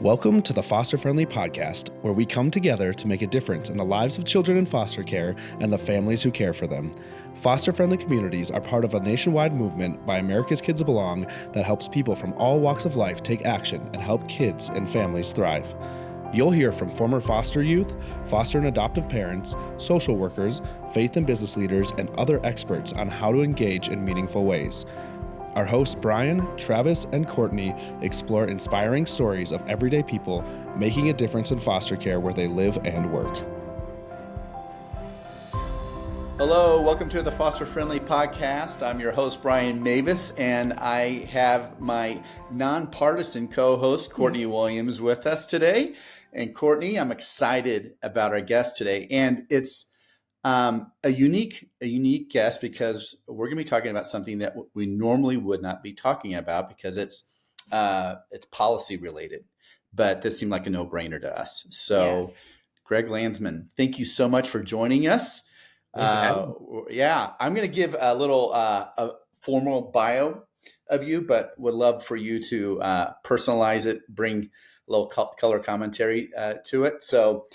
Welcome to the Foster Friendly Podcast, where we come together to make a difference in the lives of children in foster care and the families who care for them. Foster Friendly communities are part of a nationwide movement by America's Kids Belong that helps people from all walks of life take action and help kids and families thrive. You'll hear from former foster youth, foster and adoptive parents, social workers, faith and business leaders, and other experts on how to engage in meaningful ways. Our hosts Brian, Travis, and Courtney explore inspiring stories of everyday people making a difference in foster care where they live and work. Hello, welcome to the Foster Friendly Podcast. I'm your host, Brian Mavis, and I have my nonpartisan co-host, Courtney Williams, with us today. And Courtney, I'm excited about our guest today. And it's a unique guest because we're going to be talking about something that we normally would not be talking about because it's policy related, but this seemed like a no-brainer to us. So yes. Greg Landsman, thank you so much for joining us. I'm going to give a little a formal bio of you, but would love for you to personalize it, bring a little color commentary to it. So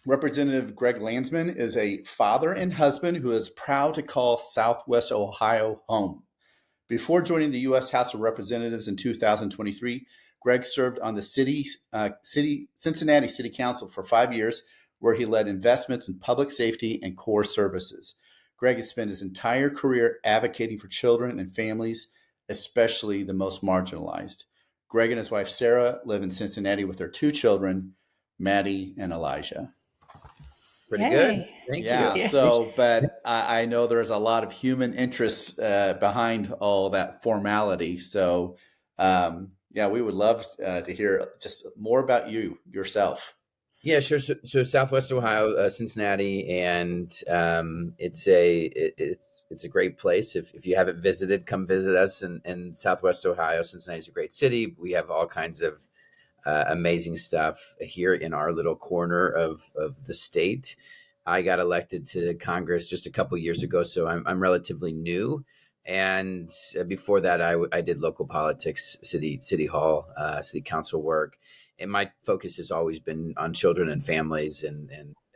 Representative Greg Landsman is a father and husband who is proud to call Southwest Ohio home. Before joining the U.S. House of Representatives in 2023, Greg served on the Cincinnati City Council for 5 years, where he led investments in public safety and core services. Greg has spent his entire career advocating for children and families, especially the most marginalized. Greg and his wife, Sarah, live in Cincinnati with their 2 children, Maddie and Elijah. Pretty good. Thank you. So, but I know there's a lot of human interest behind all that formality. So, we would love to hear just more about yourself. Yeah, sure. So Southwest Ohio, Cincinnati, and it's a great place. If you haven't visited, come visit us in Southwest Ohio. Cincinnati is a great city. We have all kinds of amazing stuff here in our little corner of the state. I got elected to Congress just a couple years ago, so I'm relatively new. And before that, I did local politics, city hall, city council work. And my focus has always been on children and families. And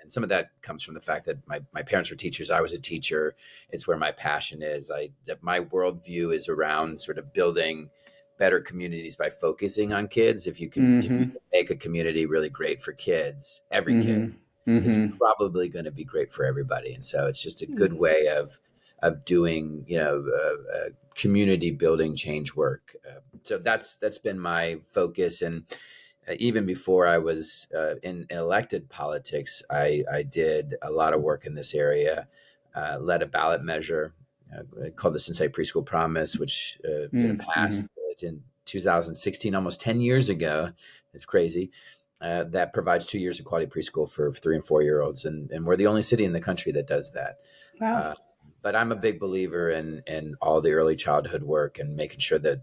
some of that comes from the fact that my parents were teachers. I was a teacher. It's where my passion is. My worldview is around sort of building better communities by focusing on kids. If you can make a community really great for kids, every kid, it's probably going to be great for everybody. And so it's just a good way of doing, community building change work. So that's been my focus. And even before I was in elected politics, I did a lot of work in this area, led a ballot measure called the Cincinnati Preschool Promise, which passed in 2016, almost 10 years ago. It's crazy. That provides 2 years of quality preschool for 3 and 4 year olds. And we're the only city in the country that does that. Wow. But I'm a big believer in all the early childhood work and making sure that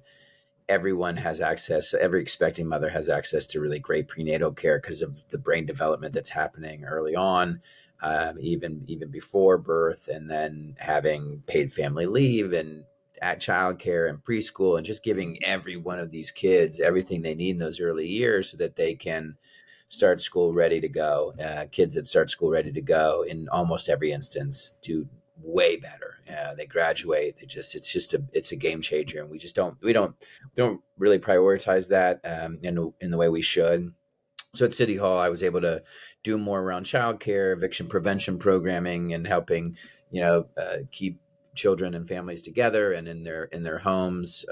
everyone has access, every expecting mother has access to really great prenatal care because of the brain development that's happening early on, even before birth, and then having paid family leave and at childcare and preschool, and just giving every one of these kids everything they need in those early years so that they can start school ready to go. Kids that start school ready to go in almost every instance do way better. They graduate. It's a game changer, and we don't really prioritize that in the way we should. So at City Hall, I was able to do more around childcare, eviction prevention programming, and helping keep children and families together and in their homes.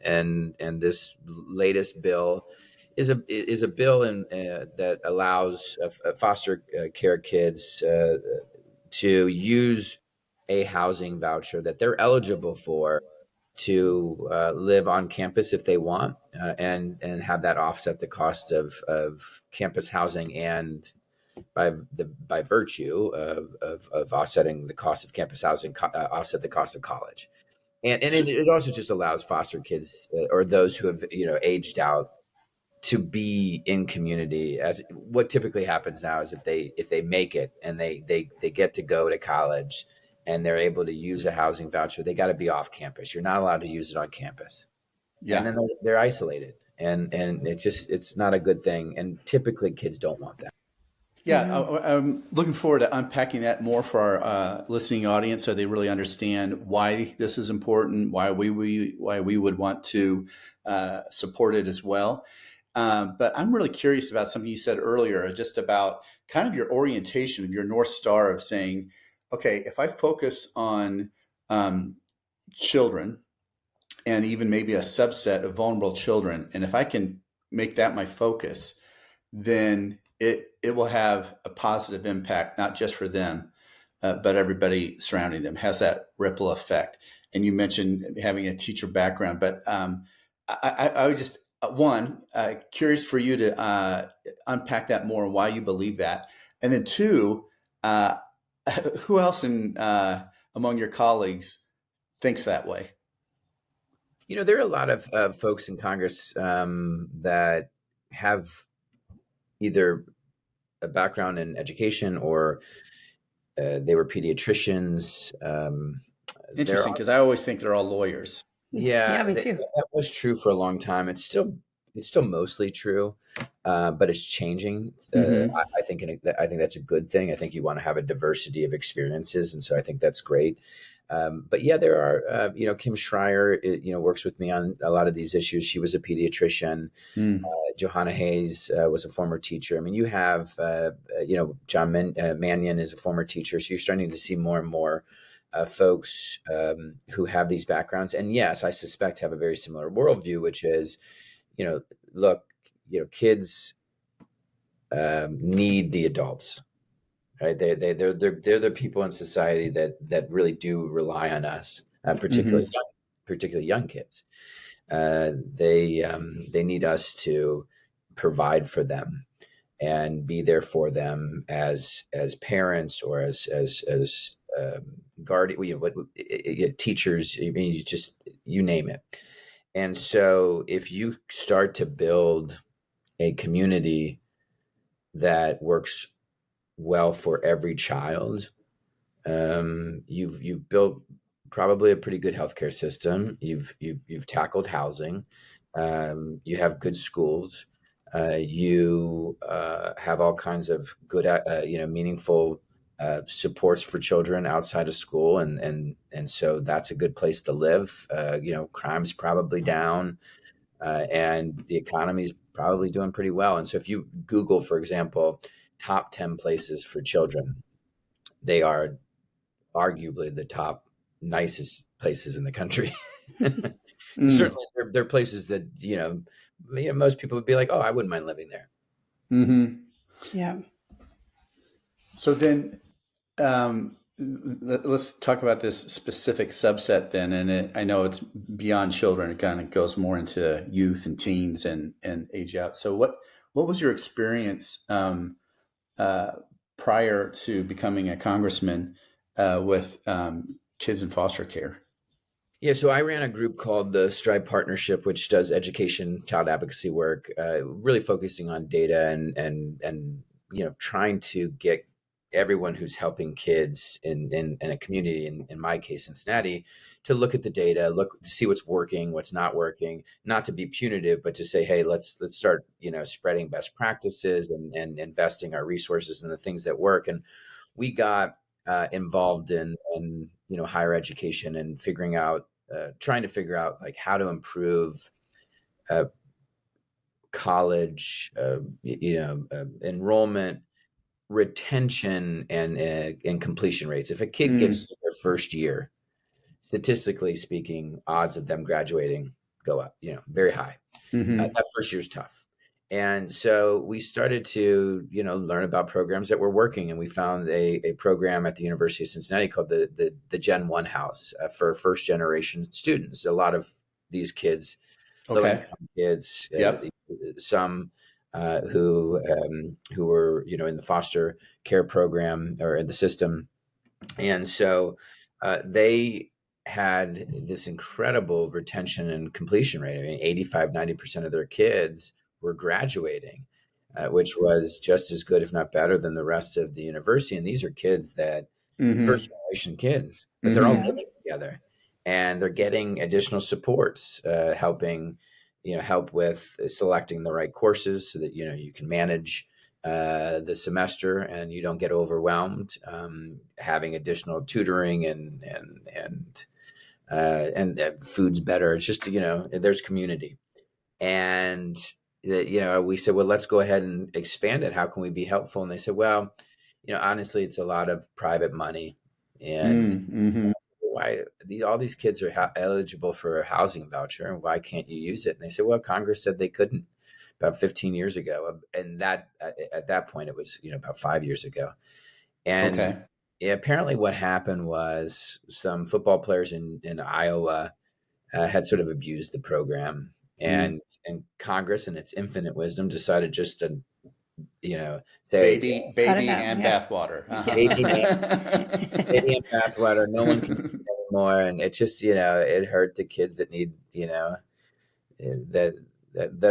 And this latest bill is a bill that allows foster care kids to use a housing voucher that they're eligible for to live on campus if they want, and have that offset the cost of campus housing, and by virtue of offsetting the cost of campus housing, offset the cost of college. And it also just allows foster kids or those who have aged out to be in community. As what typically happens now is if they make it and they get to go to college and they're able to use a housing voucher, they got to be off campus. You're not allowed to use it on campus. Yeah. And then they're isolated. and it's not a good thing. And typically kids don't want that. Yeah, I'm looking forward to unpacking that more for our listening audience, so they really understand why this is important, why we would want to support it as well. But I'm really curious about something you said earlier, just about kind of your orientation, your North Star of saying, okay, if I focus on children and even maybe a subset of vulnerable children, and if I can make that my focus, then it will have a positive impact, not just for them, but everybody surrounding them. Has that ripple effect. And you mentioned having a teacher background, but I would just, curious for you to unpack that more and why you believe that. And then two, who else among your colleagues thinks that way? There are a lot of folks in Congress that have either a background in education or they were pediatricians. Interesting, because I always think they're all lawyers. Yeah, me too. That was true for a long time. It's still mostly true, but it's changing. I think that's a good thing. I think you want to have a diversity of experiences, and so I think that's great. But yeah, there are, Kim Schreier, works with me on a lot of these issues. She was a pediatrician. Johanna Hayes was a former teacher. I mean, you have, John Mannion is a former teacher. So you're starting to see more and more folks who have these backgrounds. And yes, I suspect have a very similar worldview, which is, look, kids need the adults. Right, they're the people in society that really do rely on us, particularly young kids. They need us to provide for them and be there for them as parents or as guardian, teachers. I mean, you name it. And so, if you start to build a community that works well for every child, you've built probably a pretty good healthcare system. You've tackled housing. You have good schools. You have all kinds of good, meaningful supports for children outside of school, and so that's a good place to live. Crime's probably down, and the economy's probably doing pretty well. And so if you Google, for example, top 10 places for children, they are arguably the top nicest places in the country. Certainly they're places that, most people would be like, oh, I wouldn't mind living there. Yeah. So then let's talk about this specific subset then. And I know it's beyond children. It kind of goes more into youth and teens and age out. So what was your experience prior to becoming a congressman with kids in foster care? Yeah, so I ran a group called the Strive Partnership, which does education, child advocacy work, really focusing on data and trying to get everyone who's helping kids in a community, in my case, Cincinnati, to look at the data, look to see what's working, what's not working, not to be punitive, but to say, hey, let's start, spreading best practices and investing our resources in the things that work. And we got involved in higher education and trying to figure out like how to improve college, enrollment, retention, and completion rates. If a kid gets to their first year, statistically speaking, odds of them graduating go up, very high. That first year's tough. And so we started to, learn about programs that were working. And we found a program at the University of Cincinnati called the Gen 1 House for first generation students. A lot of these kids, low-income kids, some who were, in the foster care program or in the system. And so they had this incredible retention and completion rate. I mean, 85, 90% of their kids were graduating, which was just as good, if not better, than the rest of the university. And these are kids that first generation kids, but they're all living together and they're getting additional supports, helping help with selecting the right courses so that, you can manage the semester and you don't get overwhelmed, having additional tutoring and food's better. It's just, there's community. And, we said, well, let's go ahead and expand it. How can we be helpful? And they said, well, honestly, it's a lot of private money. And why all these kids are eligible for a housing voucher, and why can't you use it? And they said, well, Congress said they couldn't about 15 years ago. And that at that point, it was, about 5 years ago. And apparently what happened was some football players in Iowa had sort of abused the program, and Congress, in its infinite wisdom, decided just to, say baby and bathwater. Baby and bathwater. No one can do it anymore, and it just, it hurt the kids that need, that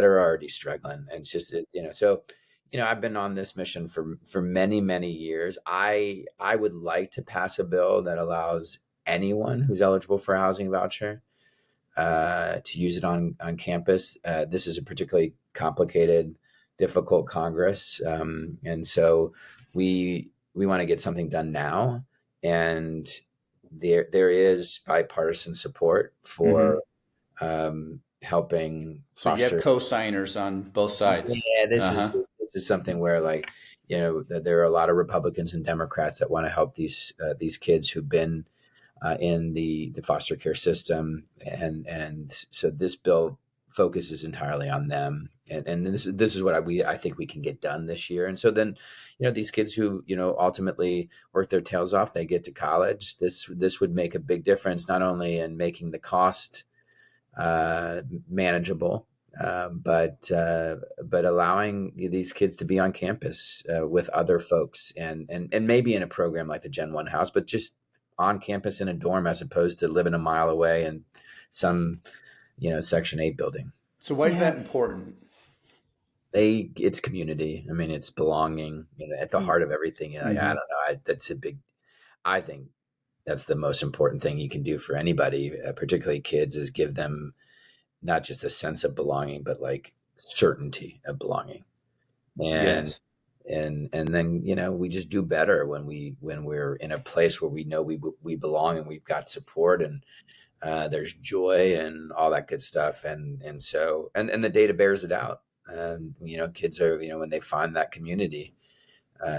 are already struggling, and it's just, so. I've been on this mission for many, many years. I would like to pass a bill that allows anyone who's eligible for a housing voucher to use it on campus. This is a particularly complicated, difficult Congress, and so we want to get something done now. And there is bipartisan support for helping foster. So you have co-signers on both sides. Yeah, this is something where, like, there are a lot of Republicans and Democrats that want to help these kids who've been in the foster care system, and so this bill focuses entirely on them, and this is what I think we can get done this year. And so then, these kids who ultimately work their tails off, they get to college. This would make a big difference, not only in making the cost manageable, but allowing these kids to be on campus with other folks, and maybe in a program like the Gen 1 house, but just on campus in a dorm, as opposed to living a mile away in some, Section 8 building. So why is that important? It's community. I mean, it's belonging, at the heart of everything. I don't know. I think that's the most important thing you can do for anybody, particularly kids, is give them not just a sense of belonging, but like certainty of belonging. And and then, we just do better when we're in a place where we know we belong, and we've got support, and there's joy and all that good stuff. And so the data bears it out. Kids are, when they find that community,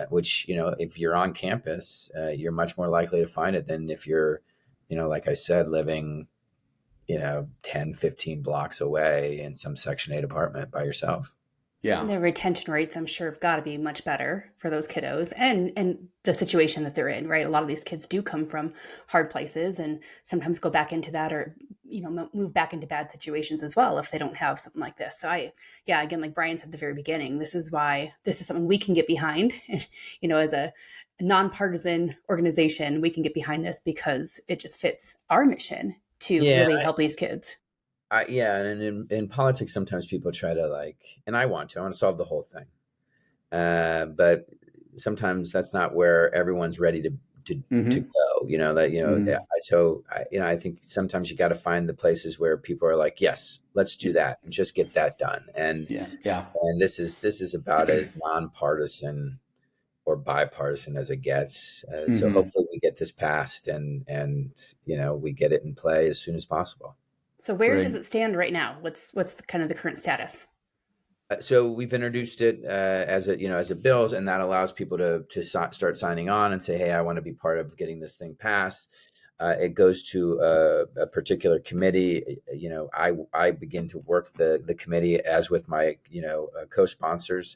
which, if you're on campus, you're much more likely to find it than if you're, like I said, living, 10, 15 blocks away in some Section 8 apartment by yourself. Yeah. The retention rates, I'm sure, have got to be much better for those kiddos and the situation that they're in, right? A lot of these kids do come from hard places and sometimes go back into that, or, move back into bad situations as well if they don't have something like this. So again, like Brian said at the very beginning, this is why this is something we can get behind, as a nonpartisan organization, we can get behind this because it just fits our mission to really help these kids. And in politics, sometimes people try to and I want to solve the whole thing. But sometimes that's not where everyone's ready to go, So I think sometimes you got to find the places where people are like, yes, let's do that and just get that done. And and this is about as nonpartisan or bipartisan as it gets. So hopefully we get this passed and we get it in play as soon as possible. So where does it stand right now? What's kind of the current status? So we've introduced it as a bill, and that allows people to start signing on and say, hey, I want to be part of getting this thing passed. It goes to a particular committee. I begin to work the committee as with my co-sponsors.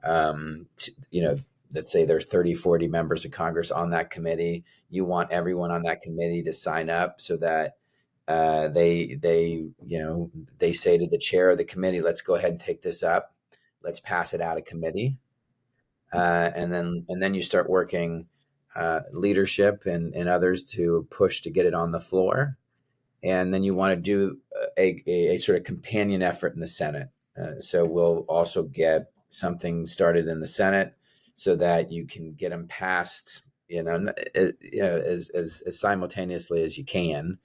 Let's say there's 30, 40 members of Congress on that committee. You want everyone on that committee to sign up so that they say to the chair of the committee, let's go ahead and take this up. Let's pass it out of committee. And then you start working leadership and others to push to get it on the floor. And then you want to do a sort of companion effort in the Senate. So we'll also get something started in the Senate so that you can get them passed, as simultaneously as you can.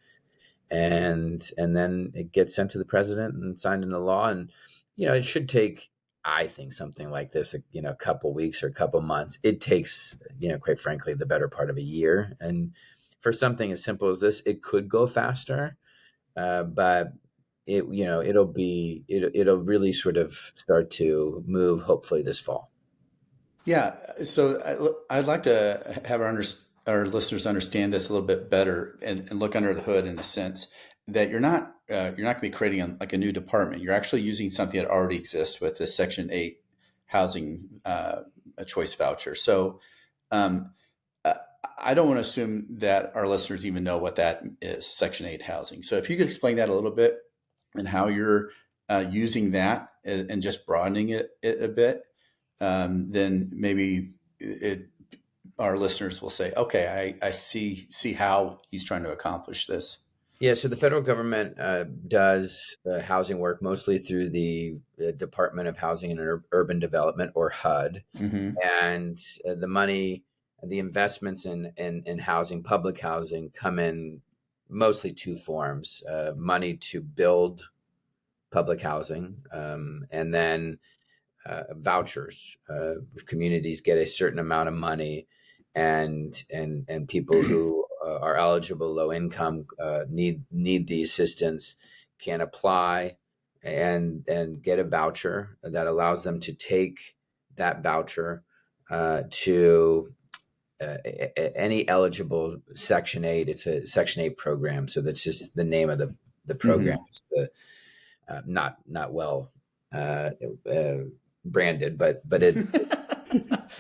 and then it gets sent to the president and signed into law. And it should take, I think, something like this, a couple weeks or a couple months. It takes, quite frankly, the better part of a year. And for something as simple as this, it could go faster, but it'll really sort of start to move, hopefully this fall. Yeah. So I'd like to have our listeners understand this a little bit better and look under the hood, in the sense that you're not going to be creating a new department. You're actually using something that already exists with the Section 8 housing a choice voucher. So I don't want to assume that our listeners even know what that is, Section 8 housing. So if you could explain that a little bit, and how you're using that and just broadening it a bit, then maybe our listeners will say, okay, I see how he's trying to accomplish this. Yeah, so the federal government does housing work mostly through the Department of Housing and Urban Development, or HUD. Mm-hmm. And the money, the investments in housing, public housing, come in mostly two forms: money to build public housing, and then vouchers. Communities get a certain amount of money, and people who are eligible, low income, need the assistance, can apply and get a voucher that allows them to take that voucher to any eligible Section 8. It's a Section 8 program, so that's just the name of the program. Mm-hmm. It's not well branded, but it.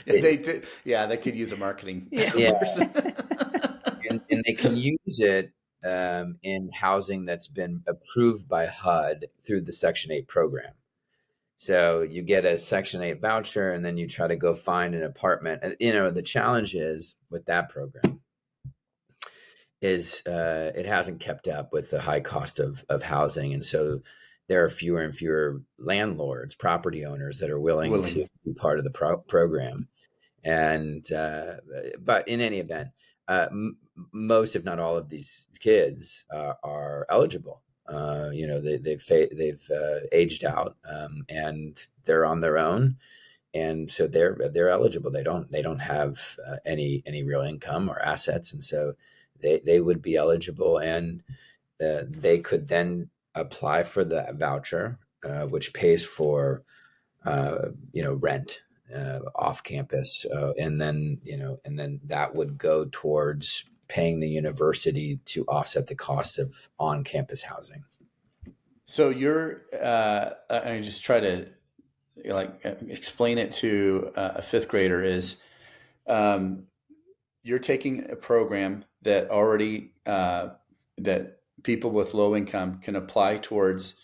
They could use a marketing person. and they can use it in housing that's been approved by HUD through the Section 8 program. So you get a Section 8 voucher, and then you try to go find an apartment. And, the challenge is with that program is it hasn't kept up with the high cost of housing. And so there are fewer and fewer landlords, property owners that are willing to be part of the program. And but in any event, most, if not all, of these kids are eligible. They've aged out, and they're on their own, and so they're eligible. They don't have any real income or assets, and so they would be eligible, and they could then apply for the voucher, which pays for rent off campus, and then that would go towards paying the university to offset the cost of on-campus housing. So you're, I just try to explain it to a fifth grader, is you're taking a program that already, that people with low income can apply towards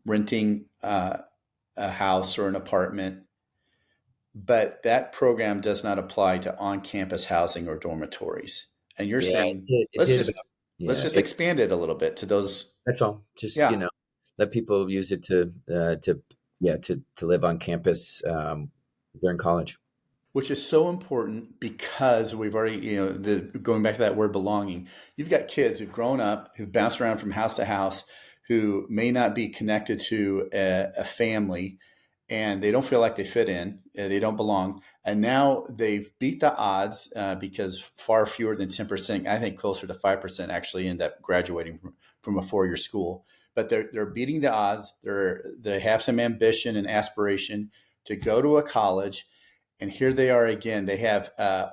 renting a house or an apartment, but that program does not apply to on-campus housing or dormitories. And you're saying, let's just expand it a little bit to those. That's all. Just let people use it to live on campus during college. Which is so important, because we've already, going back to that word belonging, you've got kids who've grown up, who've bounced around from house to house, who may not be connected to a family, and they don't feel like they fit in, they don't belong. And now they've beat the odds because far fewer than 10%, I think closer to 5%, actually end up graduating from a four-year school. But they're beating the odds. They have some ambition and aspiration to go to a college. And here they are again. They have a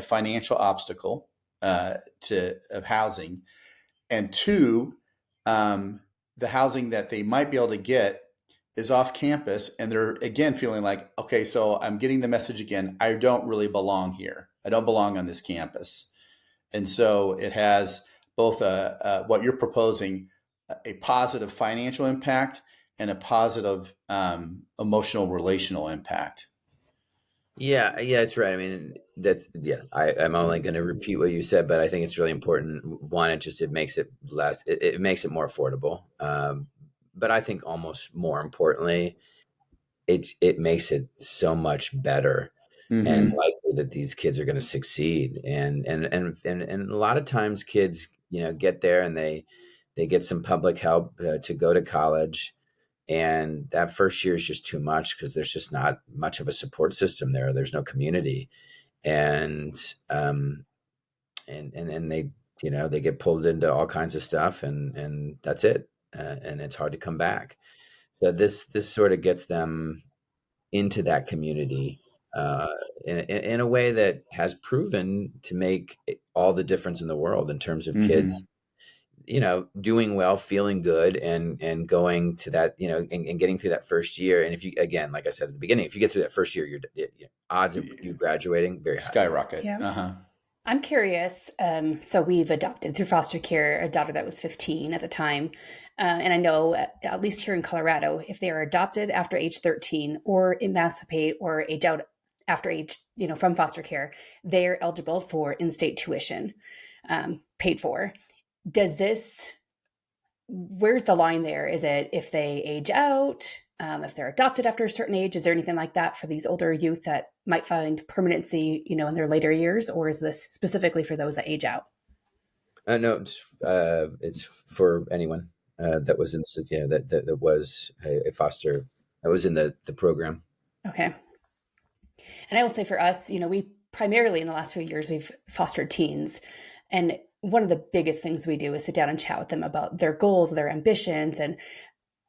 financial obstacle of housing, and two, the housing that they might be able to get is off campus, and they're again feeling like, okay, so I'm getting the message again. I don't really belong here. I don't belong on this campus, and so it has both what you're proposing, a positive financial impact and a positive emotional relational impact. Yeah, that's right. I mean, I'm only going to repeat what you said, but I think it's really important. One, it makes it less, it makes it more affordable. But I think almost more importantly, it makes it so much better, mm-hmm. and likely that these kids are going to succeed. And a lot of times kids get there and they get some public help to go to college. And that first year is just too much because there's just not much of a support system there. There's no community. And and they, they get pulled into all kinds of stuff and that's it. And it's hard to come back. So this sort of gets them into that community in a way that has proven to make all the difference in the world in terms of kids, doing well, feeling good, and going to that, and getting through that first year. And if you, again, like I said at the beginning, if you get through that first year, your odds of you graduating very high. Skyrocket. Yeah. I'm curious. So we've adopted through foster care a daughter that was 15 at the time. And I know, at least here in Colorado, if they are adopted after age 13 or emancipate or age out after age, from foster care, they are eligible for in-state tuition paid for. Where's the line there? Is it if they age out, if they're adopted after a certain age? Is there anything like that for these older youth that might find permanency, in their later years? Or is this specifically for those that age out? No, it's for anyone that was in that was a foster, that was in the program. Okay. And I will say for us, we primarily in the last few years, we've fostered teens. And one of the biggest things we do is sit down and chat with them about their goals, their ambitions. And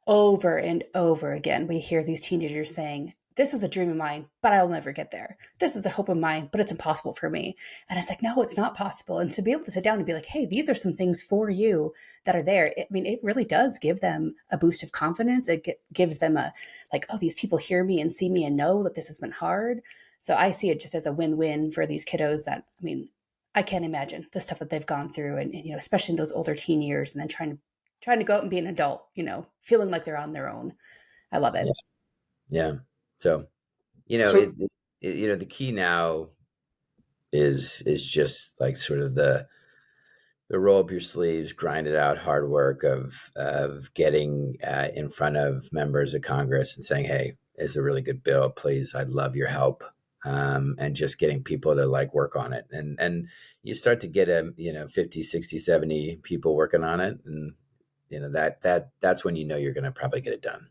over again, we hear these teenagers saying, this is a dream of mine, but I'll never get there. This is a hope of mine, but it's impossible for me. And it's like, no, it's not possible. And to be able to sit down and be like, hey, these are some things for you that are there. It really does give them a boost of confidence. It gives them oh, these people hear me and see me and know that this has been hard. So I see it just as a win-win for these kiddos that, I can't imagine the stuff that they've gone through and especially in those older teen years and then trying to go out and be an adult, feeling like they're on their own. I love it. Yeah. So, the key now is just like sort of the roll up your sleeves, grind it out, hard work of getting in front of members of Congress and saying, hey, it's a really good bill. Please, I'd love your help. And just getting people to work on it. And you start to get 50, 60, 70 people working on it. And, that's when you're going to probably get it done.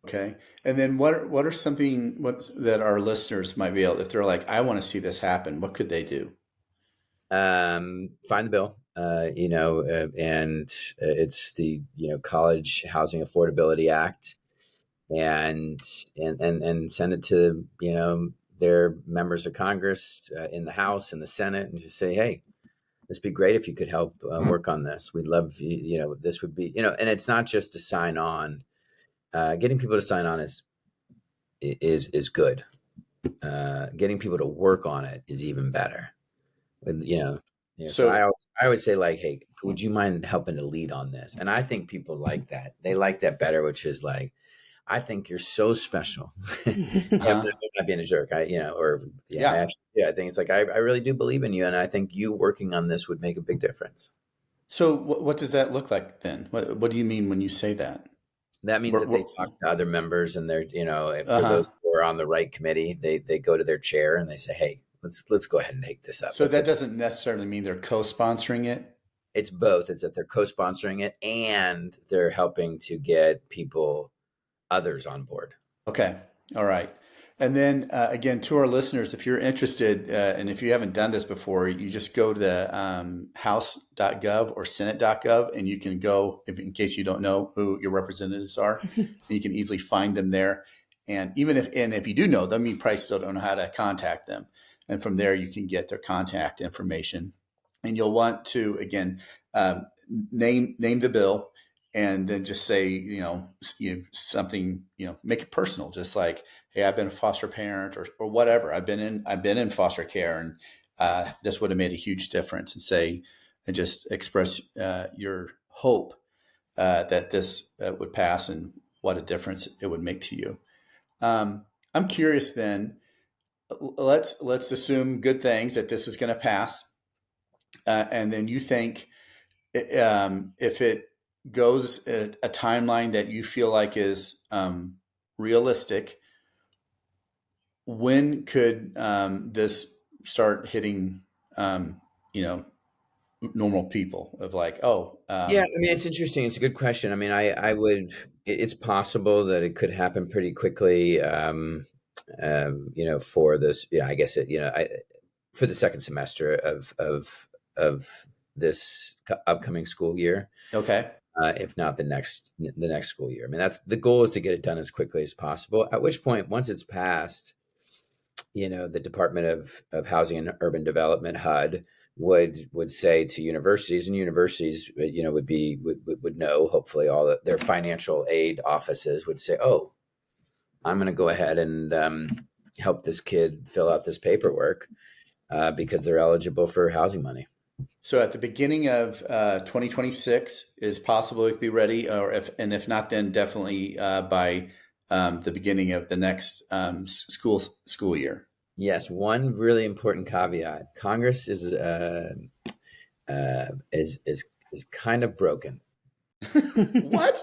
Okay. And then what are something that our listeners might be able, if they're like, I want to see this happen, what could they do? Find the bill, and it's the, College Housing Affordability Act, and send it to, their members of Congress in the House and the Senate, and just say, hey, this would be great if you could help work on this. We'd love, this would be, and it's not just to sign on. Getting people to sign on is good. Getting people to work on it is even better. So I always say hey, would you mind helping to lead on this? And I think people like that. They like that better, which is I think you're so special. I'm not being a jerk. I think it's I really do believe in you. And I think you working on this would make a big difference. So what does that look like then? What do you mean when you say that? That means that they talk to other members and they're, for those who are on the right committee, they go to their chair and they say, hey, let's go ahead and take this up. So that doesn't necessarily mean they're co-sponsoring it? It's both. It's that they're co-sponsoring it and they're helping to get others on board. Okay. All right. And then again, to our listeners, if you're interested, and if you haven't done this before, you just go to house.gov or senate.gov, and you can go, in case you don't know who your representatives are, and you can easily find them there. And if you do know them, you probably still don't know how to contact them. And from there, you can get their contact information. And you'll want to, again, name the bill. And then just say, something, make it personal, just like, hey, I've been a foster parent or whatever. I've been in foster care, and this would have made a huge difference. And just express your hope that this would pass and what a difference it would make to you. I'm curious. Then let's assume good things that this is going to pass, and then you think if it goes at a timeline that you feel like is realistic, when could this start hitting normal people of like, oh, Yeah, I mean, it's interesting. It's a good question. I mean, I would, it's possible that it could happen pretty quickly, for this, I guess for the second semester of this upcoming school year, okay. if not the next school year. I mean, that's the goal, is to get it done as quickly as possible. At which point, once it's passed, the Department of Housing and Urban Development, HUD, would say to universities, and universities, would know, hopefully all their financial aid offices would say, oh, I'm going to go ahead and help this kid fill out this paperwork because they're eligible for housing money. So at the beginning of 2026 is possible it could be ready, if not, then definitely by the beginning of the next school year. Yes, one really important caveat: Congress is kind of broken. What?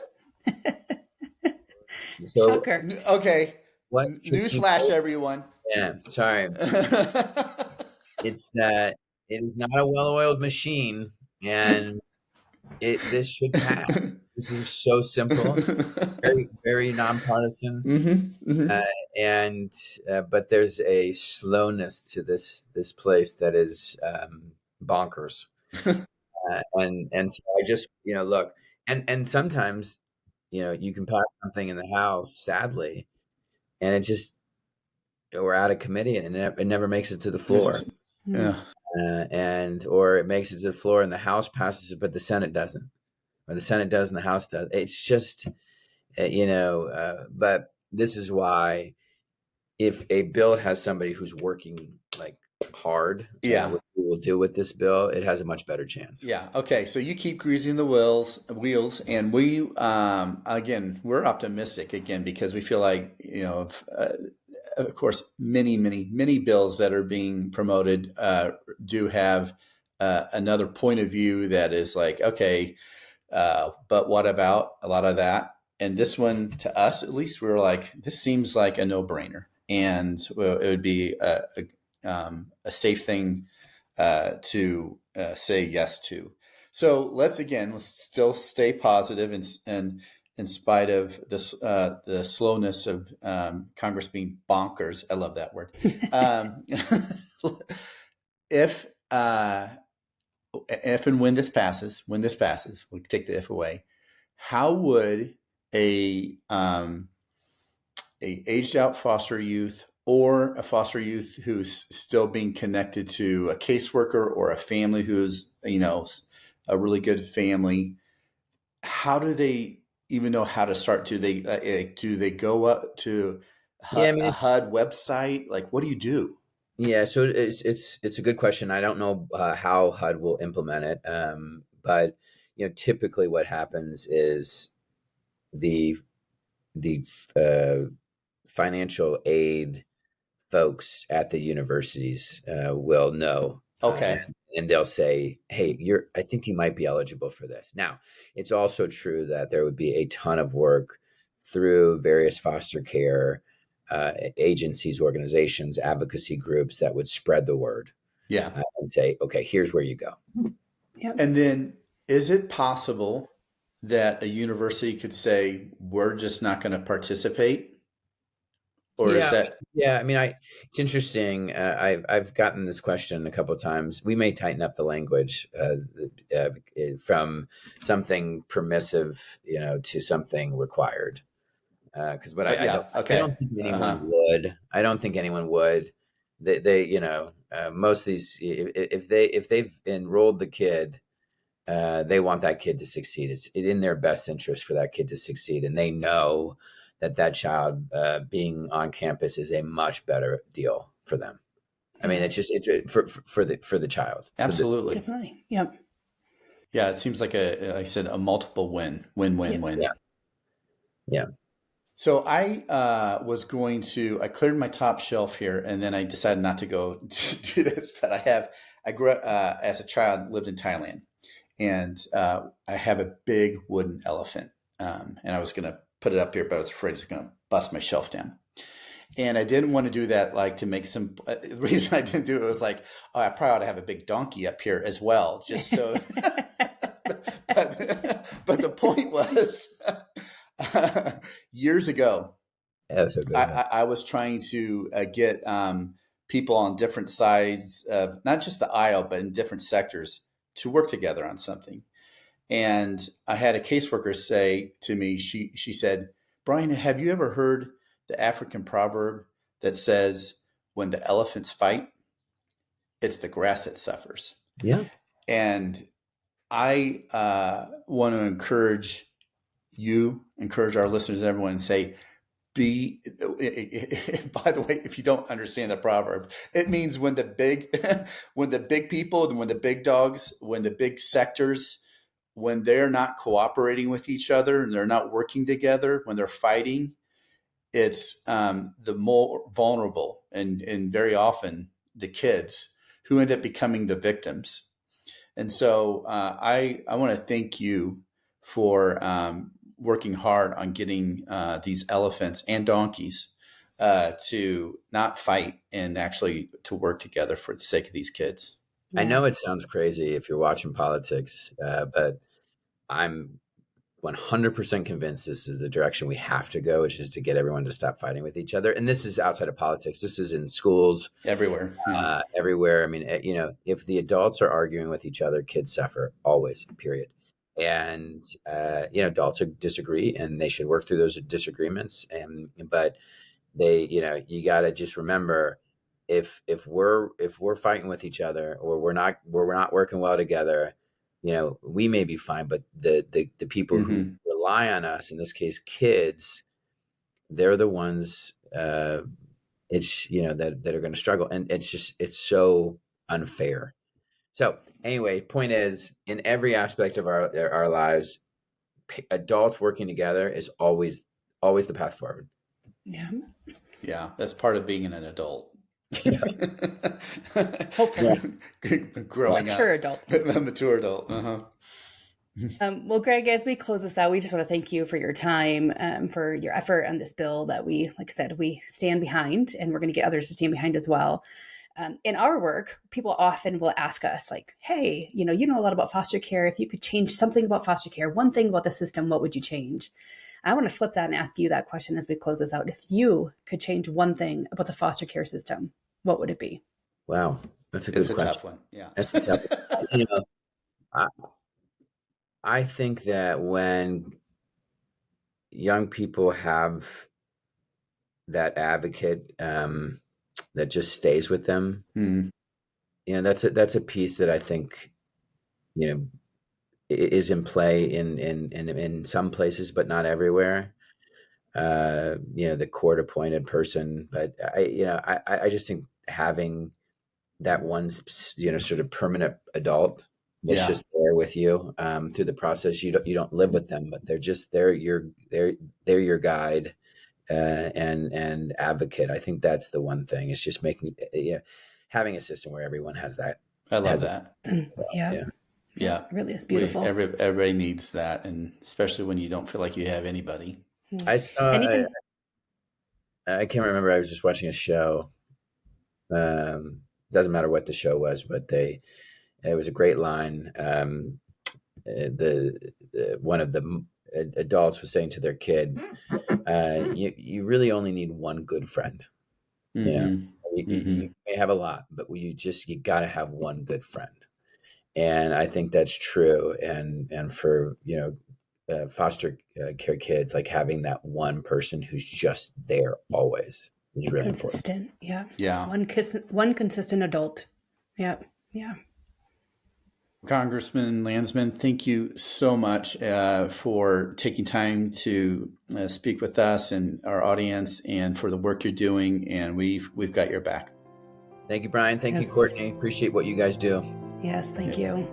So, Shocker. Okay. what? Newsflash, everyone. Yeah, sorry. It is not a well-oiled machine, and this should pass. This is so simple, very, very nonpartisan, but there's a slowness to this place that is bonkers, and so I just look, and sometimes you can pass something in the House, sadly, and it just, we're out of committee and it never makes it to the floor. Yeah. Or it makes it to the floor and the House passes it, but the Senate doesn't, or the Senate does and the House does. It's just, but this is why, if a bill has somebody who's working like hard, what we will do with this bill, it has a much better chance. Yeah. Okay. So you keep greasing the wheels, and we, again, we're optimistic again, because we feel like, of course, many bills that are being promoted do have another point of view that is like, okay, but what about a lot of that? And this one, to us at least, we were like, this seems like a no-brainer, and it would be a safe thing to say yes to. So let's still stay positive, and in spite of this, the slowness of Congress being bonkers. I love that word. If and when this passes, we take the if away. How would a aged out foster youth, or a foster youth who's still being connected to a caseworker, or a family who's a really good family, how do they even know how to start? Do they go up to a HUD website? Like, what do you do? Yeah, so it's a good question. I don't know how HUD will implement it, but typically what happens is the financial aid folks at the universities will know. Okay. And they'll say, hey, I think you might be eligible for this. Now, it's also true that there would be a ton of work through various foster care agencies, organizations, advocacy groups that would spread the word. Yeah. And say, okay, here's where you go. Yep. And then, is it possible that a university could say, we're just not going to participate? Or is that? Yeah, I mean, it's interesting. I've gotten this question a couple of times. We may tighten up the language from something permissive, to something required. Because I don't think anyone would. I don't think anyone would. They most of these, if they've enrolled the kid, they want that kid to succeed. It's in their best interest for that kid to succeed, and they know that child being on campus is a much better deal for them. I mean, it's for the child. Absolutely. Definitely. Yep. Yeah. It seems like like I said, a multiple win. Yeah. So I I cleared my top shelf here, and then I decided not to go to do this, but I grew up as a child, lived in Thailand, and I have a big wooden elephant, and I was going to put it up here, but I was afraid it's going to bust my shelf down. And I didn't want to do that, like to make some, the reason I didn't do it was like, oh, I probably ought to have a big donkey up here as well, just so, but the point was, years ago, So good. I was trying to get people on different sides of not just the aisle, but in different sectors to work together on something. And I had a caseworker say to me, she said, Brian, have you ever heard the African proverb that says, when the elephants fight, it's the grass that suffers? Yeah. And I want to encourage our listeners, everyone, and say, by the way, if you don't understand the proverb, it means when the big people, when the big dogs, when the big sectors, when they're not cooperating with each other and they're not working together, when they're fighting, it's the more vulnerable and very often the kids who end up becoming the victims. And so I want to thank you for working hard on getting these elephants and donkeys to not fight and actually to work together for the sake of these kids. I know it sounds crazy if you're watching politics, but I'm 100% convinced this is the direction we have to go, which is to get everyone to stop fighting with each other. And this is outside of politics. This is in schools. Everywhere. Everywhere. I mean, if the adults are arguing with each other, kids suffer always, period. And, adults disagree and they should work through those disagreements. But you got to just remember, if we're fighting with each other or we're not working well together, we may be fine, but the people who rely on us, in this case, kids, they're the ones that are going to struggle. And it's so unfair. So anyway, point is, in every aspect of our lives, adults working together is always the path forward. Yeah. Yeah. That's part of being an adult. Hopefully. Growing mature up. adult. A mature adult. Uh-huh. Well, Greg, as we close this out, we just want to thank you for your time, for your effort on this bill that we, like I said, we stand behind, and we're going to get others to stand behind as well. In our work, people often will ask us, like, hey, you know a lot about foster care. If you could change something about foster care, one thing about the system, what would you change? I want to flip that and ask you that question as we close this out. If you could change one thing about the foster care system, what would it be? Wow. That's a good question. It's a tough one. Yeah. That's a tough one. I think that when young people have that advocate that just stays with them, that's a piece that I think, is in play in some places, but not everywhere. The court appointed person, but I just think having that one, sort of permanent adult that's just there with you through the process. You don't live with them, but they're your guide and advocate. I think that's the one thing. It's just having a system where everyone has that. I love that. Yeah. It really is beautiful. Everybody needs that, and especially when you don't feel like you have anybody. I saw. I can't remember. I was just watching a show. Doesn't matter what the show was, but it was a great line. One of the adults was saying to their kid, "You really only need one good friend. You may have a lot, but you got to have one good friend." And I think that's true. And for foster care kids, like having that one person who's just there always is really consistent. important. Yeah. One consistent adult. Yeah. Congressman Landsman, thank you so much for taking time to speak with us and our audience, and for the work you're doing. And we've got your back. Thank you, Brian. Thank you, Courtney. Appreciate what you guys do. Yes, thank you.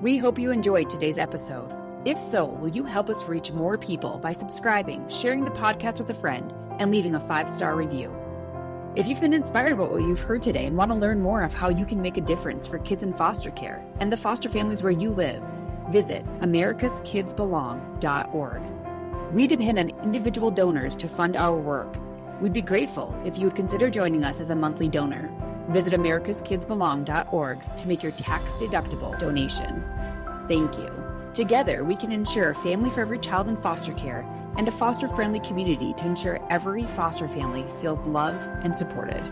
We hope you enjoyed today's episode. If so, will you help us reach more people by subscribing, sharing the podcast with a friend, and leaving a 5-star review? If you've been inspired about what you've heard today and want to learn more of how you can make a difference for kids in foster care and the foster families where you live, visit americaskidsbelong.org. We depend on individual donors to fund our work. We'd be grateful if you would consider joining us as a monthly donor. Visit americaskidsbelong.org to make your tax-deductible donation. Thank you. Together, we can ensure a family for every child in foster care and a foster-friendly community to ensure every foster family feels loved and supported.